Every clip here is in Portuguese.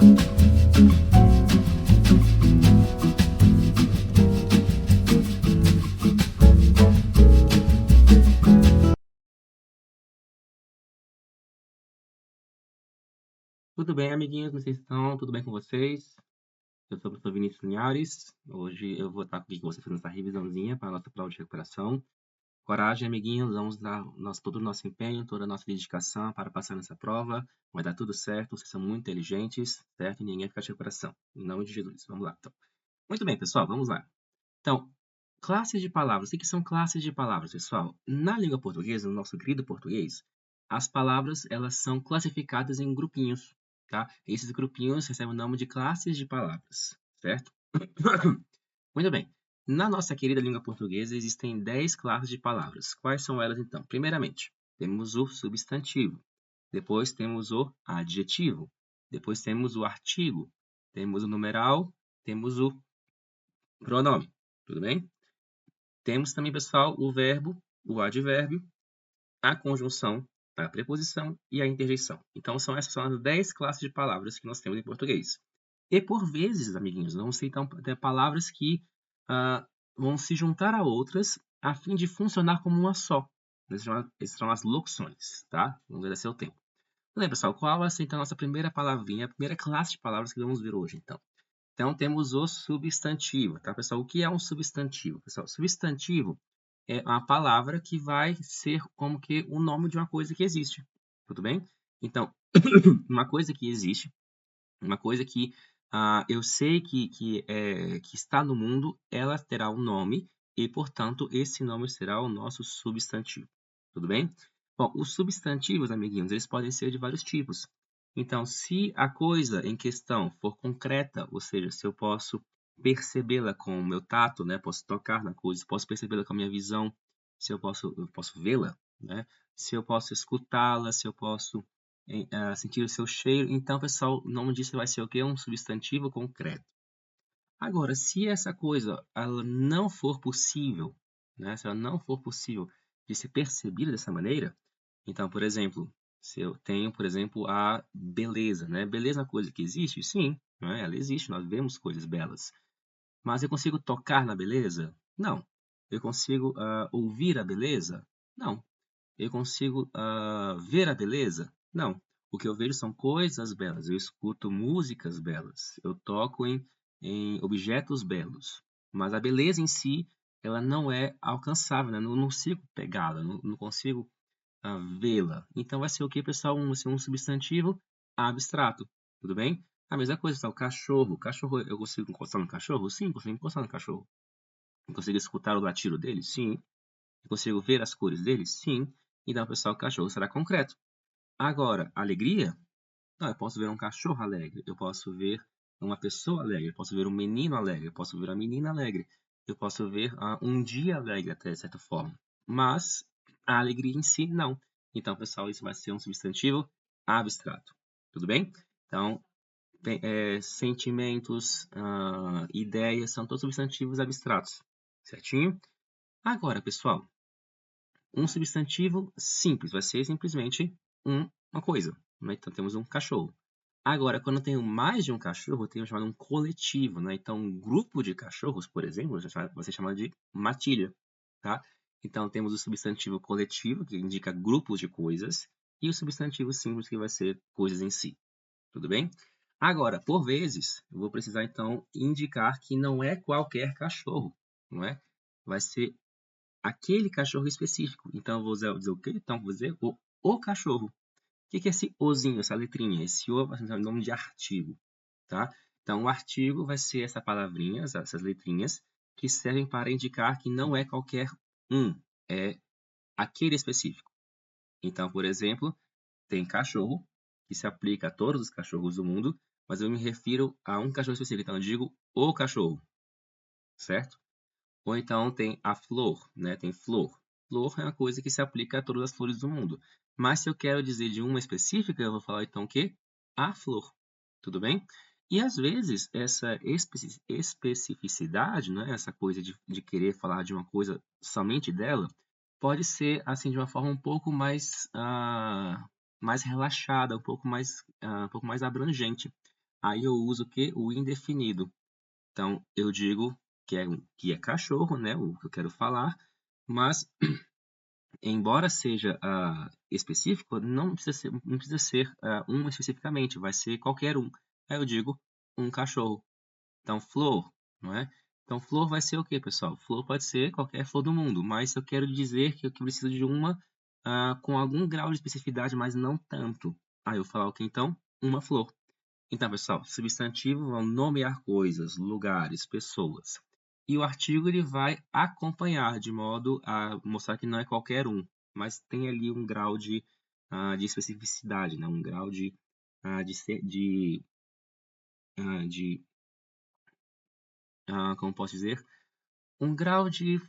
Tudo bem, amiguinhos? Como vocês estão? Tudo bem com vocês? Eu sou o professor Vinícius Linhares. Hoje eu vou estar aqui com vocês fazendo essa revisãozinha para a nossa prova de recuperação. Coragem, amiguinhos, vamos dar todo o nosso empenho, toda a nossa dedicação para passar nessa prova. Vai dar tudo certo, vocês são muito inteligentes, certo? E ninguém fica de recuperação. Em nome de Jesus. Vamos lá, então. Muito bem, pessoal, vamos lá. Então, classes de palavras. O que são classes de palavras, pessoal? Na língua portuguesa, no nosso querido português, as palavras elas são classificadas em grupinhos, tá? Esses grupinhos recebem o nome de classes de palavras, certo? Muito bem. Na nossa querida língua portuguesa, existem 10 classes de palavras. Quais são elas, então? Primeiramente, temos o substantivo. Depois temos o adjetivo. Depois temos o artigo. Temos o numeral. Temos o pronome. Tudo bem? Temos também, pessoal, o verbo, o advérbio, a conjunção, a preposição e a interjeição. Então, essas são as 10 classes de palavras que nós temos em português. E, por vezes, amiguinhos, vamos ter, então, palavras que vão se juntar a outras a fim de funcionar como uma só. Essas são as locuções, tá? Vamos ver esse é o tempo. Então, pessoal, qual vai ser, então, a nossa primeira palavrinha, a primeira classe de palavras que vamos ver hoje, então? Então, temos o substantivo, tá, pessoal? O que é um substantivo? Pessoal, substantivo é uma palavra que vai ser como que o nome de uma coisa que existe, tudo bem? Então, uma coisa que existe, uma coisa que eu sei que está no mundo, ela terá um nome e, portanto, esse nome será o nosso substantivo, tudo bem? Bom, os substantivos, amiguinhos, eles podem ser de vários tipos. Então, se a coisa em questão for concreta, ou seja, se eu posso percebê-la com o meu tato, né? Posso tocar na coisa, posso percebê-la com a minha visão, se eu posso vê-la, né? Se eu posso escutá-la, se eu posso sentir o seu cheiro. Então, pessoal, o nome disso vai ser o quê? Um substantivo concreto. Agora, se essa coisa ela não for possível, né? Se ela não for possível de ser percebida dessa maneira, então, por exemplo, se eu tenho, por exemplo, a beleza, né? Beleza é uma coisa que existe? Sim, né? Ela existe, nós vemos coisas belas. Mas eu consigo tocar na beleza? Não. Eu consigo ouvir a beleza? Não. Eu consigo ver a beleza? Não. O que eu vejo são coisas belas. Eu escuto músicas belas. Eu toco em objetos belos. Mas a beleza em si, ela não é alcançável, né? Não consigo pegá-la, não consigo vê-la. Então vai ser o que, pessoal? Vai ser um substantivo abstrato. Tudo bem? A mesma coisa, tá? O cachorro. O cachorro, eu consigo encostar no cachorro? Sim, consigo encostar no cachorro. Eu consigo escutar o latido dele? Sim. Eu consigo ver as cores dele? Sim. Então, pessoal, o cachorro será concreto. Agora, alegria? Não, eu posso ver um cachorro alegre. Eu posso ver uma pessoa alegre. Eu posso ver um menino alegre. Eu posso ver uma menina alegre. Eu posso ver um dia alegre, até de certa forma. Mas a alegria em si, não. Então, pessoal, isso vai ser um substantivo abstrato. Tudo bem? Então, sentimentos, ideias, são todos substantivos abstratos. Certinho? Agora, pessoal, um substantivo simples vai ser simplesmente uma coisa. Né? Então, temos um cachorro. Agora, quando eu tenho mais de um cachorro, eu tenho chamado um coletivo. Né? Então, um grupo de cachorros, por exemplo, vai ser chamado de matilha. Tá? Então, temos o substantivo coletivo, que indica grupos de coisas, e o substantivo simples, que vai ser coisas em si. Tudo bem? Agora, por vezes, eu vou precisar, então, indicar que não é qualquer cachorro. Não é? Vai ser aquele cachorro específico. Então, eu vou dizer o quê? Então, eu vou dizer o cachorro. O que é esse ozinho, essa letrinha? Esse o vai ser o nome de artigo. Tá? Então, o artigo vai ser essa palavrinha, essas letrinhas, que servem para indicar que não é qualquer um, é aquele específico. Então, por exemplo, tem cachorro, que se aplica a todos os cachorros do mundo, mas eu me refiro a um cachorro específico. Então, eu digo o cachorro, certo? Ou então tem a flor, né? Tem flor. Flor é uma coisa que se aplica a todas as flores do mundo. Mas se eu quero dizer de uma específica, eu vou falar então o quê? A flor. Tudo bem? E às vezes essa especificidade, né? Essa coisa de querer falar de uma coisa somente dela, pode ser assim de uma forma um pouco mais relaxada, um pouco mais abrangente. aí eu uso o quê? O indefinido. Então, eu digo que é cachorro, né? O que eu quero falar, mas embora seja específico, não precisa ser um especificamente, vai ser qualquer um. Aí eu digo um cachorro. Então, flor, não é? Então, flor vai ser o quê, pessoal? Flor pode ser qualquer flor do mundo, mas eu quero dizer que eu preciso de uma com algum grau de especificidade, mas não tanto. Aí eu vou falar o que então? Uma flor. Então, pessoal, substantivo vão nomear coisas, lugares, pessoas. E o artigo ele vai acompanhar de modo a mostrar que não é qualquer um, mas tem ali um grau de especificidade, né? Um grau de como posso dizer? Um grau de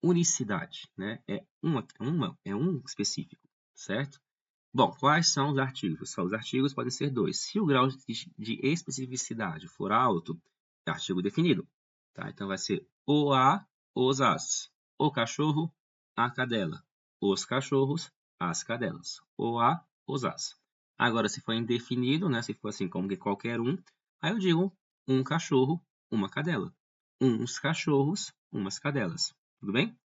unicidade, né? É um específico, certo? Bom, quais são os artigos? Os artigos podem ser dois. Se o grau de especificidade for alto, é artigo definido. Tá? Então, vai ser o a, os as. O cachorro, a cadela. Os cachorros, as cadelas. O a, os as. Agora, se for indefinido, né? Se for assim como que qualquer um, aí eu digo um cachorro, uma cadela. Uns cachorros, umas cadelas. Tudo bem?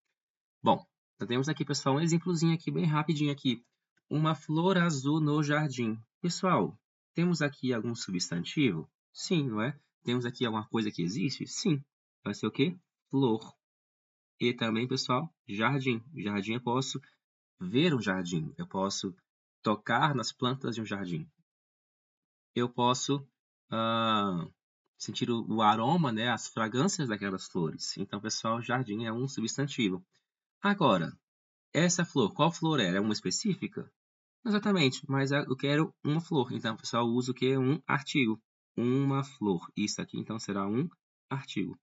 Bom, então temos aqui, pessoal, um exemplozinho aqui, bem rapidinho aqui. Uma flor azul no jardim. Pessoal, temos aqui algum substantivo? Sim, não é? Temos aqui alguma coisa que existe? Sim. Vai ser o quê? Flor. E também, pessoal, jardim. Jardim eu posso ver um jardim. Eu posso tocar nas plantas de um jardim. Eu posso sentir o aroma, né, as fragrâncias daquelas flores. Então, pessoal, jardim é um substantivo. Agora, essa flor, qual flor é? É uma específica? Exatamente, mas eu quero uma flor. Então, pessoal, eu uso o que? Um artigo. Uma flor. Isso aqui, então, será um artigo.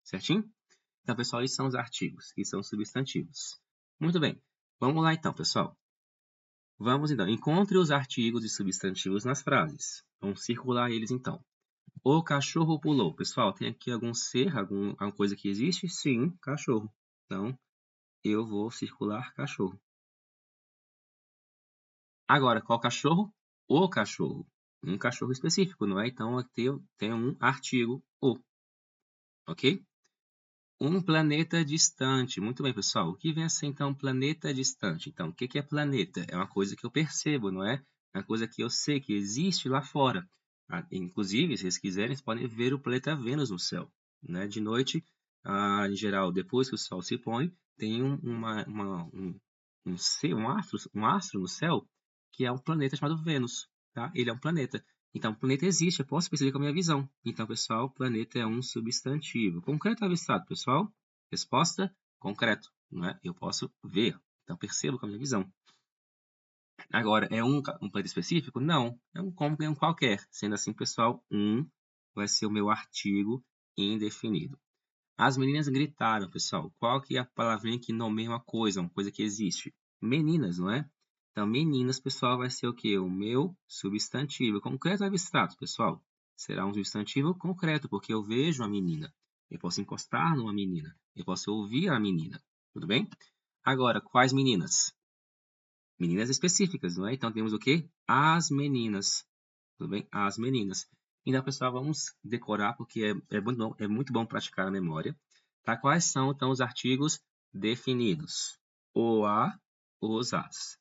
Certinho? Então, pessoal, esses são os artigos. E são substantivos. Muito bem. Vamos lá, então, pessoal. Vamos, então. Encontre os artigos e substantivos nas frases. Vamos circular eles, então. O cachorro pulou. Pessoal, tem aqui algum ser, alguma coisa que existe? Sim, cachorro. Então, eu vou circular cachorro. Agora, qual cachorro? O cachorro. Um cachorro específico, não é? Então, aqui tem um artigo o, ok? Um planeta distante. Muito bem, pessoal. O que vem a ser, então, planeta distante? Então, o que é planeta? É uma coisa que eu percebo, não é? É uma coisa que eu sei que existe lá fora. Inclusive, se vocês quiserem, vocês podem ver o planeta Vênus no céu. Né? De noite, em geral, depois que o sol se põe, tem um astro no céu que é um planeta chamado Vênus. Tá? Ele é um planeta. Então, o planeta existe, eu posso perceber com a minha visão. Então, pessoal, planeta é um substantivo. Concreto ou abstrato, pessoal? Resposta, concreto. Não é? Eu posso ver, então percebo com a minha visão. Agora, é um planeta específico? Não, é um qualquer. Sendo assim, pessoal, vai ser o meu artigo indefinido. As meninas gritaram, pessoal. Qual que é a palavrinha que nomeia uma coisa que existe? Meninas, não é? Então, meninas, pessoal, vai ser o quê? O meu substantivo. Concreto ou abstrato, pessoal? Será um substantivo concreto, porque eu vejo a menina. Eu posso encostar numa menina. Eu posso ouvir a menina. Tudo bem? Agora, quais meninas? Meninas específicas, não é? Então, temos o quê? As meninas. Tudo bem? As meninas. Então, pessoal, vamos decorar, porque é muito bom praticar a memória. Tá? Quais são, então, os artigos definidos? O, a, os, as.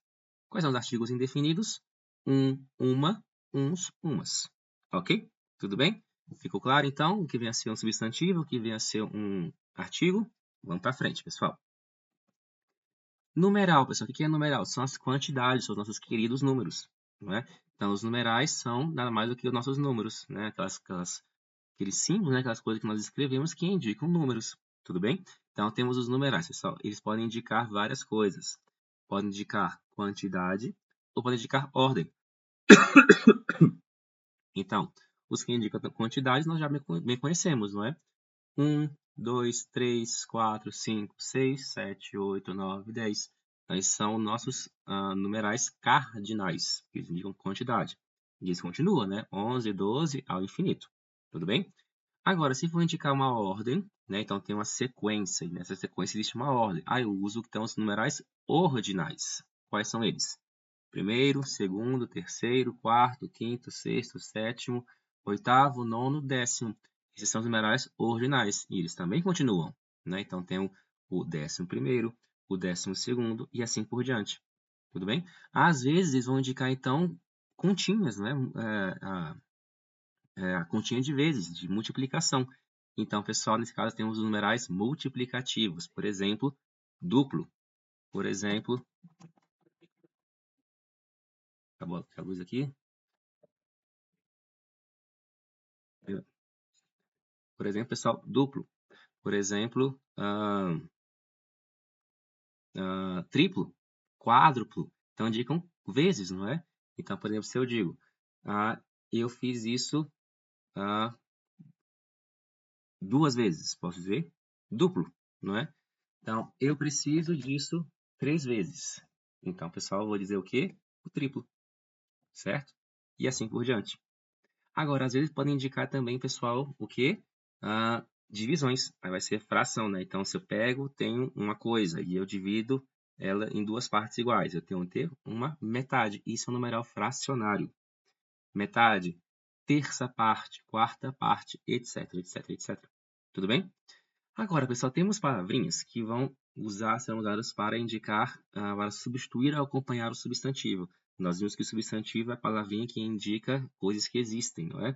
Quais são os artigos indefinidos? Uma, uns, umas. Ok? Tudo bem? Ficou claro, então, o que vem a ser um substantivo, o que vem a ser um artigo? Vamos para frente, pessoal. Numeral, pessoal. O que é numeral? São as quantidades, são os nossos queridos números. Não é? Então, os numerais são nada mais do que os nossos números, né? Aqueles símbolos, né? Aquelas coisas que nós escrevemos que indicam números. Tudo bem? Então, temos os numerais, pessoal. Eles podem indicar várias coisas. Podem indicar quantidade ou podem indicar ordem. Então, os que indicam quantidade nós já bem conhecemos, não é? 1, 2, 3, 4, 5, 6, 7, 8, 9, 10. Esses são nossos numerais cardinais, que indicam quantidade. E isso continua, né? 11, 12 ao infinito. Tudo bem? Agora, se for indicar uma ordem, né? Então tem uma sequência, e nessa sequência existe uma ordem. Eu uso então os numerais ordinais. Quais são eles? primeiro, segundo, terceiro, quarto, quinto, sexto, sétimo, oitavo, nono, décimo. Esses são os numerais ordinais e eles também continuam, né? Então, tem o 11º, o 12º e assim por diante. Tudo bem? Às vezes, eles vão indicar, então, continhas, né? A continha de vezes, de multiplicação. Então, pessoal, nesse caso, temos os numerais multiplicativos. Por exemplo, duplo. Por exemplo, acabou a luz aqui. Por exemplo, pessoal, duplo. Por exemplo, triplo, quádruplo. Então, indicam vezes, não é? Então, por exemplo, se eu digo, eu fiz isso 2 vezes, posso dizer duplo, não é? Então, eu preciso disso 3 vezes. Então, pessoal, eu vou dizer o quê? O triplo, certo? E assim por diante. Agora, às vezes podem indicar também, pessoal, o quê? Divisões. Aí vai ser fração, né? Então, se eu tenho uma coisa e eu divido ela em 2 partes iguais, eu tenho que ter uma metade. Isso é um numeral fracionário. Metade, terça parte, quarta parte, etc, etc, etc. Tudo bem? Agora, pessoal, temos palavrinhas que serão usadas para indicar, para substituir ou acompanhar o substantivo. Nós vimos que o substantivo é a palavrinha que indica coisas que existem, não é?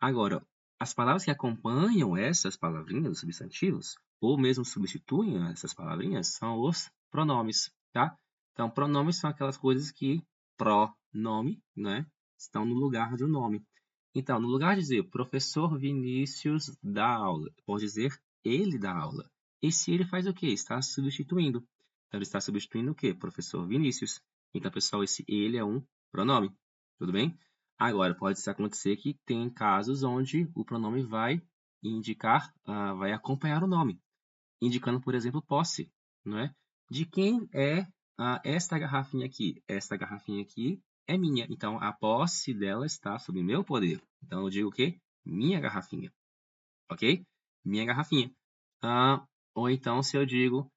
Agora, as palavras que acompanham essas palavrinhas, os substantivos, ou mesmo substituem essas palavrinhas, são os pronomes, tá? Então, pronomes são aquelas coisas que, pronome, né, estão no lugar de um nome. Então, no lugar de dizer professor Vinícius dá aula, pode dizer ele dá aula. Esse ele faz o quê? Está substituindo. Então, ele está substituindo o quê? Professor Vinícius. Então, pessoal, esse ele é um pronome. Tudo bem? Agora, pode acontecer que tem casos onde o pronome vai indicar, vai acompanhar o nome, indicando, por exemplo, posse, não é? De quem é esta garrafinha aqui? Esta garrafinha aqui é minha, então a posse dela está sob meu poder. Então eu digo o quê? Minha garrafinha, ok? Minha garrafinha. Ou então se eu digo,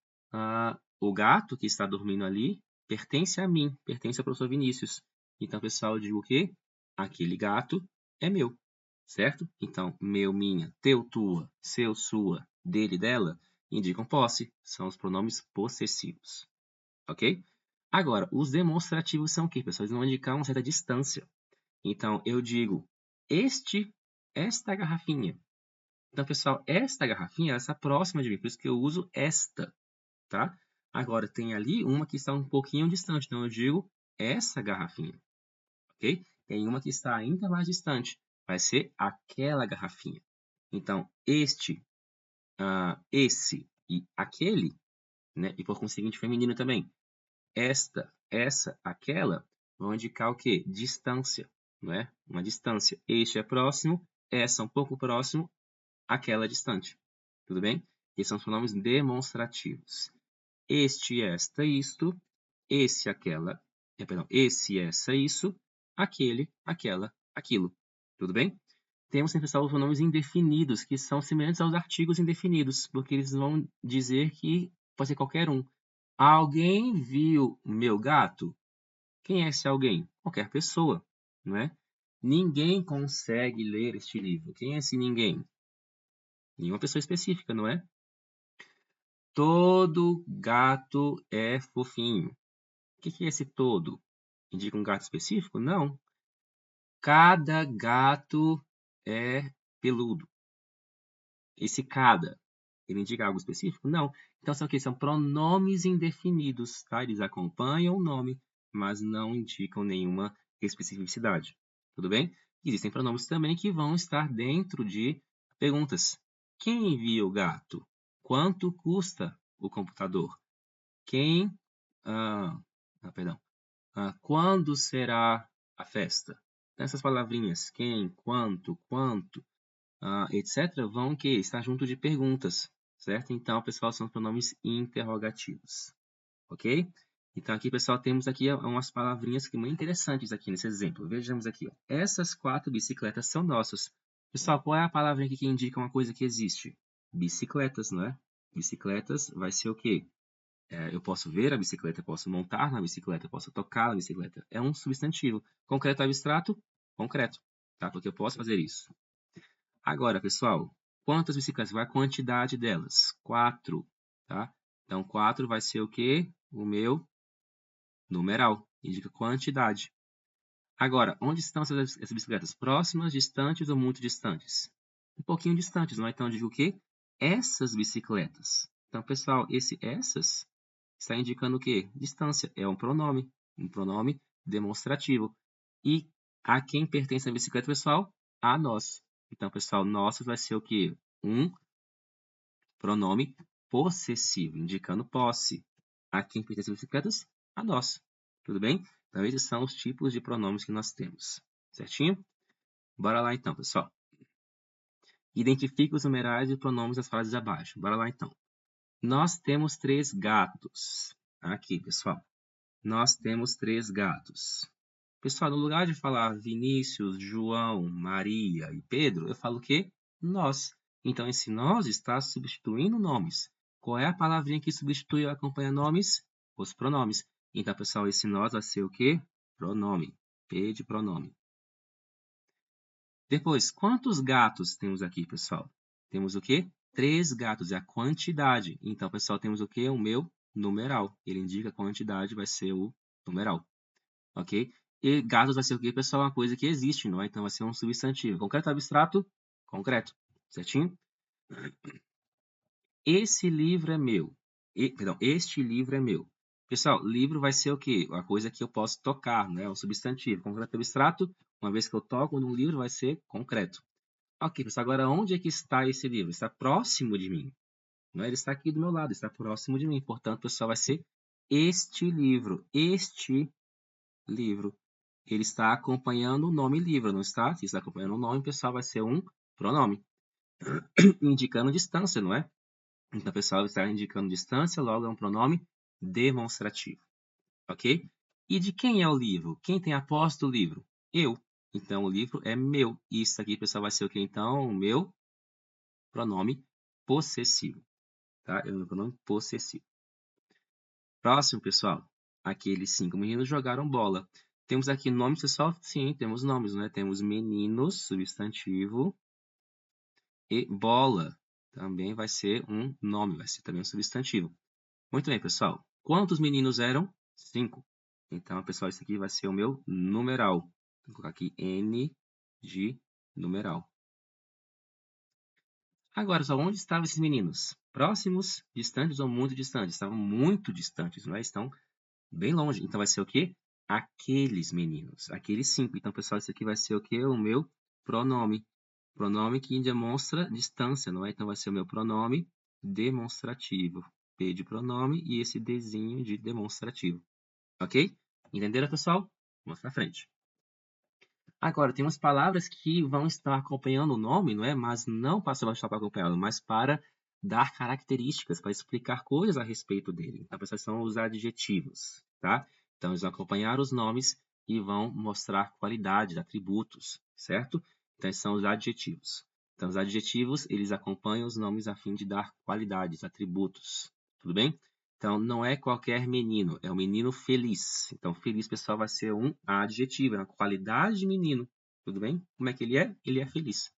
o gato que está dormindo ali pertence a mim, pertence ao professor Vinícius. Então, pessoal, eu digo o quê? Aquele gato é meu, certo? Então, meu, minha, teu, tua, seu, sua, dele, dela, indicam posse, são os pronomes possessivos, ok? Agora, os demonstrativos são o quê, pessoal? Eles vão indicar uma certa distância. Então, eu digo, esta garrafinha. Então, pessoal, esta garrafinha, ela está próxima de mim, por isso que eu uso esta, tá? Agora, tem ali uma que está um pouquinho distante, então eu digo essa garrafinha, ok? Tem uma que está ainda mais distante, vai ser aquela garrafinha. Então, esse e aquele, né? E por conseguinte, feminino também. Esta, essa, aquela, vão indicar o quê? Distância, não é? Uma distância. Este é próximo, essa um pouco próximo, aquela distante. Tudo bem? Esses são os pronomes demonstrativos. Este, esta, isto, esse, aquela, esse, essa, isso, aquele, aquela, aquilo. Tudo bem? Temos sempre os pronomes indefinidos, que são semelhantes aos artigos indefinidos, porque eles vão dizer que pode ser qualquer um. Alguém viu meu gato? Quem é esse alguém? Qualquer pessoa, não é? Ninguém consegue ler este livro. Quem é esse ninguém? Nenhuma pessoa específica, não é? Todo gato é fofinho. O que é esse todo? Indica um gato específico? Não. Cada gato é peludo. Esse cada, ele indica algo específico? Não. Então, são o quê? São pronomes indefinidos, tá? Eles acompanham o nome, mas não indicam nenhuma especificidade. Tudo bem? Existem pronomes também que vão estar dentro de perguntas. Quem envia o gato? Quanto custa o computador? Quem... quando será a festa? Essas palavrinhas, quem, quanto, quanto, etc., vão estar junto de perguntas, certo? Então, pessoal, são pronomes interrogativos, ok? Então, aqui, pessoal, temos aqui umas palavrinhas que muito interessantes aqui nesse exemplo. Vejamos aqui, ó. Essas 4 bicicletas são nossas. Pessoal, qual é a palavra aqui que indica uma coisa que existe? Bicicletas, não é? Bicicletas vai ser o quê? Eu posso ver a bicicleta, eu posso montar na bicicleta, eu posso tocar na bicicleta. É um substantivo. Concreto abstrato, concreto, tá? Porque eu posso fazer isso. Agora, pessoal, quantas bicicletas? Vai a quantidade delas. 4, tá? Então, 4 vai ser o quê? O meu numeral. Indica quantidade. Agora, onde estão essas bicicletas? Próximas, distantes ou muito distantes? Um pouquinho distantes, não é? Então, eu digo o quê? Essas bicicletas. Então, pessoal, esse essas está indicando o quê? Distância. É um pronome demonstrativo. E a quem pertence a bicicleta, pessoal? A nós. Então, pessoal, nossas vai ser o quê? Um pronome possessivo, indicando posse. A quem pertence as bicicletas? A nós. Tudo bem? Então, esses são os tipos de pronomes que nós temos. Certinho? Bora lá então, pessoal. Identifique os numerais e pronomes das frases abaixo. Bora lá então. Nós temos 3 gatos. Aqui, pessoal. Nós temos 3 gatos. Pessoal, no lugar de falar Vinícius, João, Maria e Pedro, eu falo o quê? Nós. Então, esse nós está substituindo nomes. Qual é a palavrinha que substitui ou acompanha nomes? Os pronomes. Então, pessoal, esse nós vai ser o quê? Pronome. P de pronome. Depois, quantos gatos temos aqui, pessoal? Temos o quê? 3 gatos, é a quantidade. Então, pessoal, temos o quê? O meu numeral. Ele indica a quantidade, vai ser o numeral. Ok? E gatos vai ser o quê, pessoal? Uma coisa que existe, não é? Então, vai ser um substantivo. Concreto abstrato? Concreto. Certinho? Esse livro é meu. Perdão, este livro é meu. Pessoal, livro vai ser o quê? A coisa que eu posso tocar, né? Um substantivo. Concreto abstrato, uma vez que eu toco num livro, vai ser concreto. Ok, pessoal, agora onde é que está esse livro? Está próximo de mim. Não é? Ele está aqui do meu lado, está próximo de mim. Portanto, pessoal, vai ser este livro. Este livro. Ele está acompanhando o nome livro, não está? Se está acompanhando o nome, pessoal, vai ser um pronome. Indicando distância, não é? Então, pessoal, está indicando distância, logo é um pronome demonstrativo. Ok? E de quem é o livro? Quem tem a posse do livro? Eu. Então, o livro é meu. Isso aqui, pessoal, vai ser o que então? O meu pronome possessivo. Tá? É o meu pronome possessivo. Próximo, pessoal. Aqueles 5 meninos jogaram bola. Temos aqui nomes, pessoal? Sim, temos nomes, né? Temos meninos, substantivo, e bola. Também vai ser um nome, vai ser também um substantivo. Muito bem, pessoal. Quantos meninos eram? 5. Então, pessoal, esse aqui vai ser o meu numeral. Vou colocar aqui N de numeral. Agora, só onde estavam esses meninos? Próximos, distantes ou muito distantes? Estavam muito distantes, não é? Estão bem longe. Então, vai ser o quê? Aqueles meninos. Aqueles 5. Então, pessoal, isso aqui vai ser o quê? O meu pronome. Pronome que demonstra distância, não é? Então, vai ser o meu pronome demonstrativo. P de pronome e esse Dzinho de demonstrativo. Ok? Entenderam, pessoal? Vamos para frente. Agora, temos palavras que vão estar acompanhando o nome, não é? Mas não para estar acompanhando, mas para dar características, para explicar coisas a respeito dele. Então, pessoal, são os adjetivos, tá? Então, eles vão acompanhar os nomes e vão mostrar qualidades, atributos, certo? Então, esses são os adjetivos. Então, os adjetivos, eles acompanham os nomes a fim de dar qualidades, atributos, tudo bem? Então, não é qualquer menino, é um menino feliz. Então, feliz, pessoal, vai ser um adjetivo, é uma qualidade de menino. Tudo bem? Como é que ele é? Ele é feliz.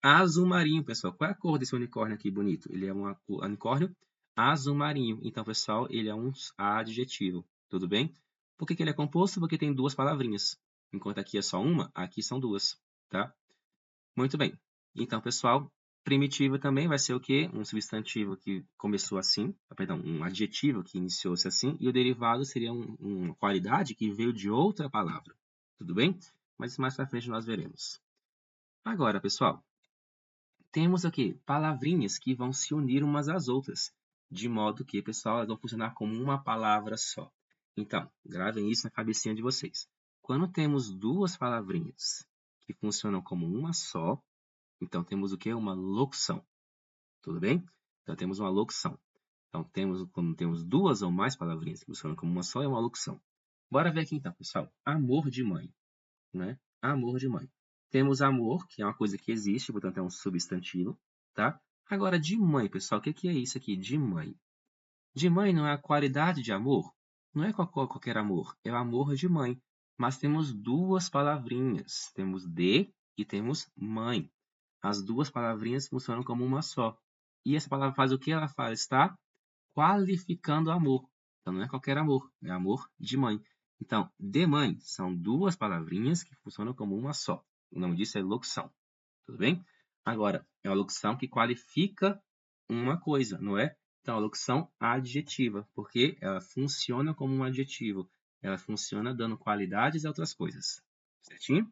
Azul marinho, pessoal. Qual é a cor desse unicórnio aqui bonito? Ele é um unicórnio azul marinho. Então, pessoal, ele é um adjetivo. Tudo bem? Por que ele é composto? Porque tem 2 palavrinhas. Enquanto aqui é só uma, aqui são 2, tá? Muito bem. Então, pessoal, primitivo também vai ser o quê? Um substantivo que começou assim, perdão, um adjetivo que iniciou-se assim, e o derivado seria uma qualidade que veio de outra palavra. Tudo bem? Mas mais para frente nós veremos. Agora, pessoal, temos aqui palavrinhas que vão se unir umas às outras, de modo que, pessoal, elas vão funcionar como uma palavra só. Então, gravem isso na cabecinha de vocês. Quando temos 2 palavrinhas que funcionam como uma só, então, temos o quê? Uma locução. Tudo bem? Então, temos uma locução. Então, quando temos 2 ou mais palavrinhas que funcionam como uma só, é uma locução. Bora ver aqui, então, pessoal. Amor de mãe. Né? Amor de mãe. Temos amor, que é uma coisa que existe, portanto, é um substantivo. Tá? Agora, de mãe, pessoal. O que é isso aqui? De mãe. De mãe não é a qualidade de amor? Não é qualquer amor, é o amor de mãe. Mas temos duas palavrinhas. Temos de e temos mãe. As duas palavrinhas funcionam como uma só. E essa palavra faz o que ela faz? Está qualificando amor. Então não é qualquer amor, é amor de mãe. Então, de mãe são duas palavrinhas que funcionam como uma só. O nome disso é locução. Tudo bem? Agora, é uma locução que qualifica uma coisa, não é? Então, a locução adjetiva, porque ela funciona como um adjetivo. Ela funciona dando qualidades a outras coisas. Certinho?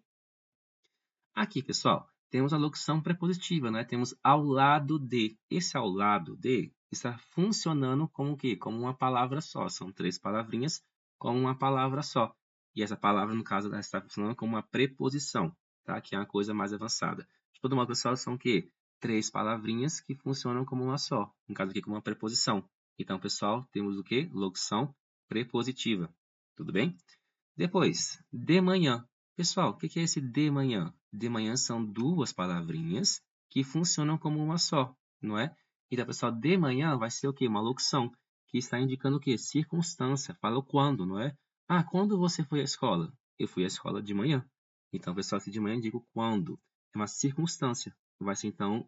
Aqui, pessoal, temos a locução prepositiva, né? Temos ao lado de. Esse ao lado de está funcionando como o quê? Como uma palavra só. São três palavrinhas como uma palavra só. E essa palavra, no caso, ela está funcionando como uma preposição, tá? Que é uma coisa mais avançada. De todo modo, pessoal, são o quê? Três palavrinhas que funcionam como uma só. No caso aqui, como uma preposição. Então, pessoal, temos o quê? Locução prepositiva. Tudo bem? Depois, de manhã. Pessoal, o que é esse de manhã? De manhã são duas palavrinhas que funcionam como uma só, não é? Então, pessoal, de manhã vai ser o quê? Uma locução, que está indicando o quê? Circunstância, fala o quando, não é? Ah, quando você foi à escola? Eu fui à escola de manhã. Então, pessoal, se de manhã eu digo quando. É uma circunstância. Vai ser, então,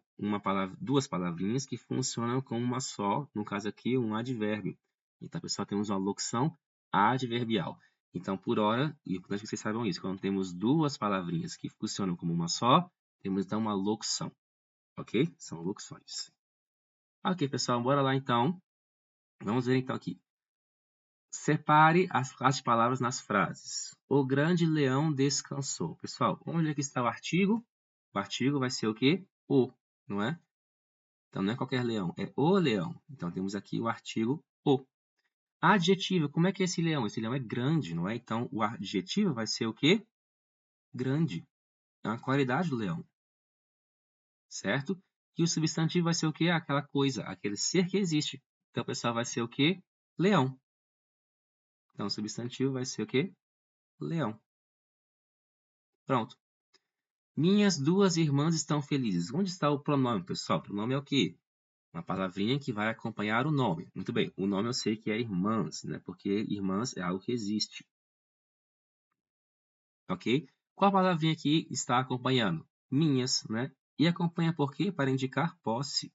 duas palavrinhas que funcionam como uma só, no caso aqui, um advérbio. Então, pessoal, temos uma locução adverbial. Então, por hora, e é importante que vocês saibam isso, quando temos duas palavrinhas que funcionam como uma só, temos então uma locução, ok? São locuções. Ok, pessoal, bora lá então. Vamos ver então aqui. Separe as classes de palavras nas frases. O grande leão descansou. Pessoal, onde é que está o artigo? O artigo vai ser o quê? O, não é? Então, não é qualquer leão, é o leão. Então, temos aqui o artigo o. Adjetivo, como é que é esse leão? Esse leão é grande, não é? Então, o adjetivo vai ser o quê? Grande. É uma qualidade do leão, certo? E o substantivo vai ser o quê? Aquela coisa, aquele ser que existe. Então, o pessoal vai ser o quê? Leão. Então, o substantivo vai ser o quê? Leão. Pronto. Minhas duas irmãs estão felizes. Onde está o pronome, pessoal? O pronome é o quê? Uma palavrinha que vai acompanhar o nome. Muito bem, o nome eu sei que é irmãs, né? Porque irmãs é algo que existe. Ok? Qual palavrinha aqui está acompanhando? Minhas, né? E acompanha por quê? Para indicar posse.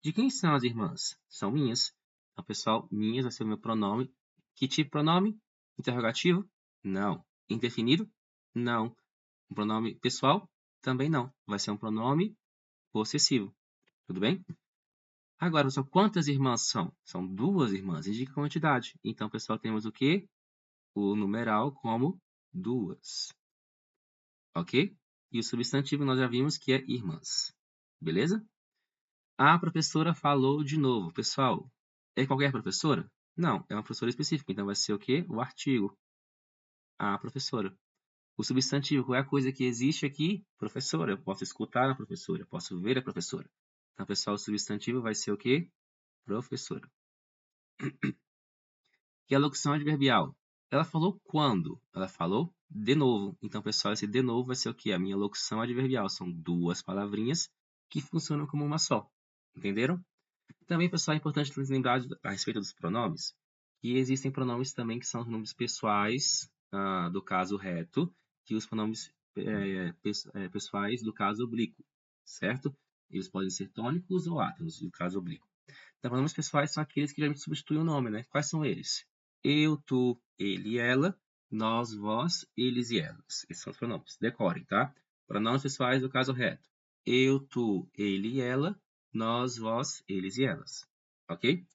De quem são as irmãs? São minhas. Então, pessoal, minhas vai ser o meu pronome. Que tipo de pronome? Interrogativo? Não. Indefinido? Não. Um pronome pessoal? Também não. Vai ser um pronome possessivo. Tudo bem? Agora, pessoal, quantas irmãs são? São duas irmãs. Indica a quantidade. Então, pessoal, temos o quê? O numeral como duas. Ok? E o substantivo nós já vimos que é irmãs. Beleza? A professora falou de novo. Pessoal, é qualquer professora? Não, é uma professora específica. Então vai ser o quê? O artigo. A professora. O substantivo, qual é a coisa que existe aqui? Professora. Eu posso escutar a professora, eu posso ver a professora. Então, pessoal, o substantivo vai ser o quê? Professora. E a locução adverbial? Ela falou quando? Ela falou de novo. Então, pessoal, esse de novo vai ser o quê? A minha locução adverbial. São duas palavrinhas que funcionam como uma só. Entenderam? Também, pessoal, é importante lembrar a respeito dos pronomes, que existem pronomes também que são os nomes pessoais do caso reto e os pronomes pessoais do caso oblíquo, certo? Eles podem ser tônicos ou átonos, no caso oblíquo. Então, pronomes pessoais são aqueles que geralmente substituem o nome, né? Quais são eles? Eu, tu, ele e ela, nós, vós, eles e elas. Esses são os pronomes. Decorem, tá? Pronomes pessoais do caso reto. Eu, tu, ele e ela, nós, vós, eles e elas. Ok?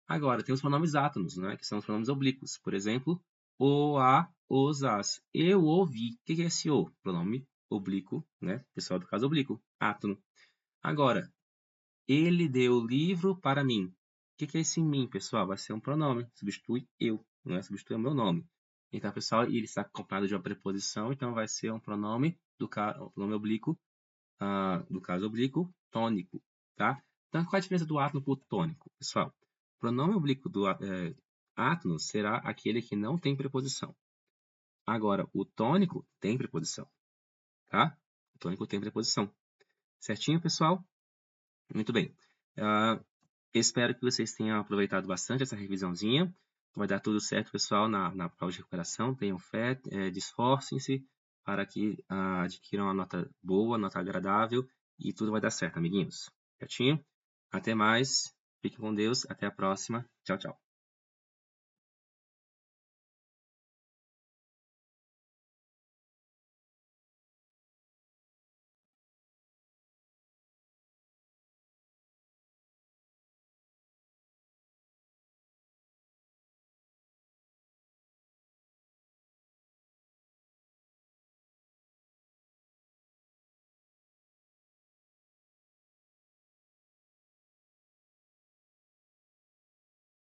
Agora, tem os pronomes átonos, né? Que são os pronomes oblíquos. Por exemplo, o, a, os, as. Eu ouvi. O que é esse o? Pronome oblíquo, né? Pessoal do caso oblíquo. Átono. Agora, ele deu o livro para mim. O que é esse mim, pessoal? Vai ser um pronome. Substitui eu, não é? Substitui o meu nome. Então, pessoal, ele está acompanhado de uma preposição, então vai ser um pronome pronome oblíquo, do caso oblíquo, tônico, tá? Então, qual a diferença do átono para o tônico, pessoal? O pronome oblíquo do átono será aquele que não tem preposição. Agora, o tônico tem preposição, tá? O tônico tem preposição. Certinho, pessoal? Muito bem. Espero que vocês tenham aproveitado bastante essa revisãozinha. Vai dar tudo certo, pessoal, na prova de recuperação. Tenham fé, esforcem-se para que adquiram uma nota boa, nota agradável, e tudo vai dar certo, amiguinhos. Certinho? Até mais. Fiquem com Deus. Até a próxima. Tchau, tchau.